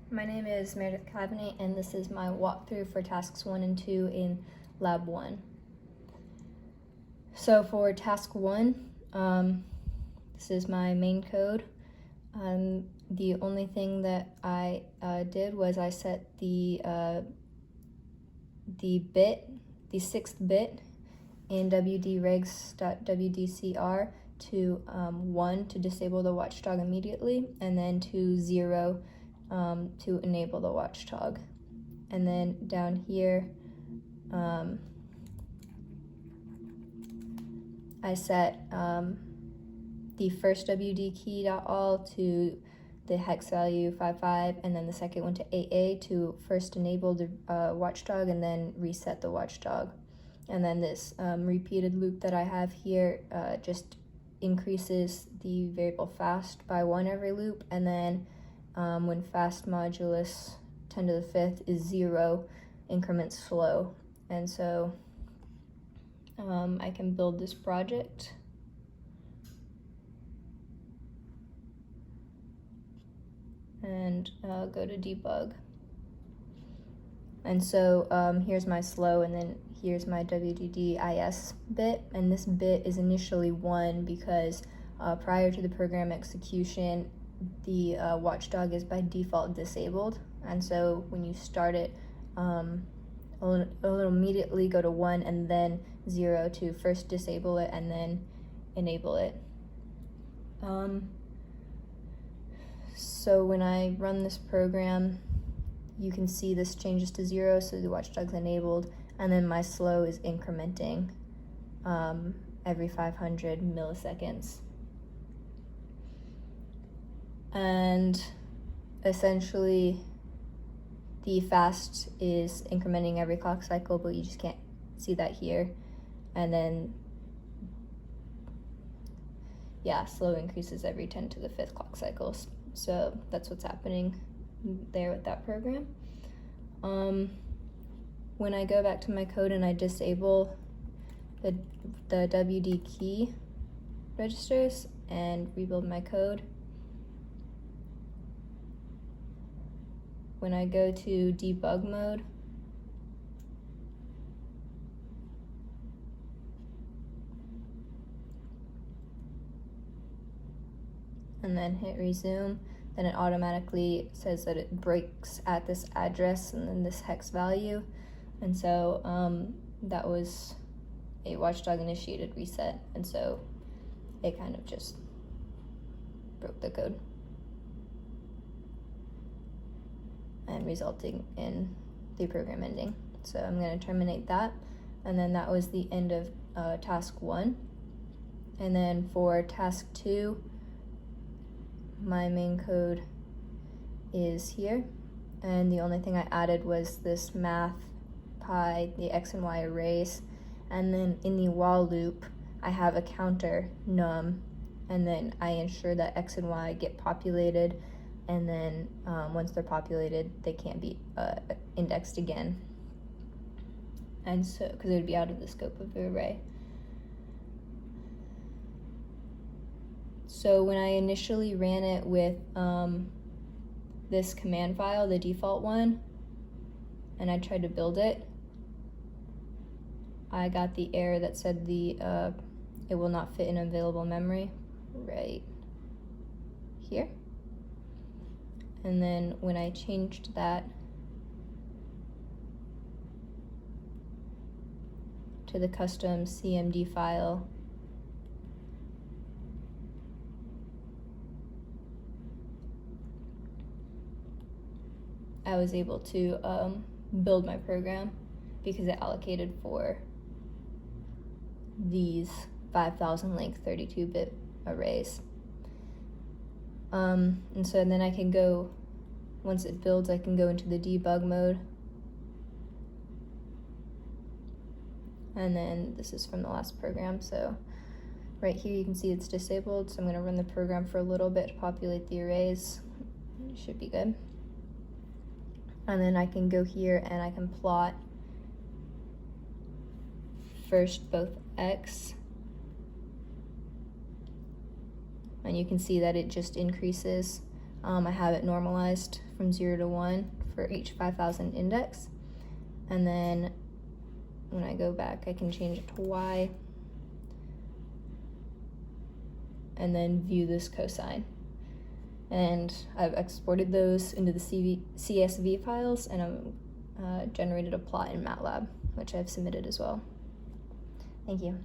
My name is Meredith Cavaney, and this is my walkthrough for tasks 1 and 2 in Lab 1. So for task 1, this is my main code. The only thing that I did was I set the 6th bit in wdregs.wdcr to 1 to disable the watchdog immediately, and then to 0 to enable the watchdog. And then down here, I set the first WD key.all to the hex value 55, and then the second one to AA to first enable the watchdog and then reset the watchdog. And then this repeated loop that I have here just increases the variable fast by 1 every loop, and then when fast modulus 10 to the 5th is 0, increments slow. And so I can build this project. And go to debug. And so here's my slow, and then here's my WDDIS bit, and this bit is initially 1 because prior to the program execution, the watchdog is by default disabled, and so when you start it, it'll immediately go to 1 and then 0 to first disable it and then enable it. So when I run this program, you can see this changes to 0, so the watchdog's enabled, and then my slow is incrementing every 500 milliseconds. And essentially, the fast is incrementing every clock cycle, but you just can't see that here. And then, yeah, slow increases every 10 to the 5th clock cycles. So that's what's happening there with that program. When I go back to my code and I disable the WD key registers and rebuild my code, when I go to debug mode, and then hit resume, then it automatically says that it breaks at this address and then this hex value. And so that was a watchdog initiated reset, and so it kind of just broke the code and resulting in the program ending. So I'm going to terminate that, and then that was the end of task 1. And then for task 2, my main code is here, and the only thing I added was this math pi, the x and y arrays, and then in the while loop I have a counter num, and then I ensure that x and y get populated, and then once they're populated they can't be indexed again, and so because it would be out of the scope of the array. So when I initially ran it with this command file, the default one, and I tried to build it, I got the error that said it will not fit in available memory right here. And then when I changed that to the custom CMD file, I was able to build my program because it allocated for these 5,000 length 32-bit arrays. And so then I can go, once it builds, I can go into the debug mode. And then this is from the last program, so right here you can see it's disabled, so I'm going to run the program for a little bit to populate the arrays. It should be good. And then I can go here and I can plot first both x, and you can see that it just increases I have it normalized from 0 to 1 for each 5,000 index. And then when I go back, I can change it to Y and then view this cosine. And I've exported those into the CSV files, and I've generated a plot in MATLAB, which I've submitted as well. Thank you.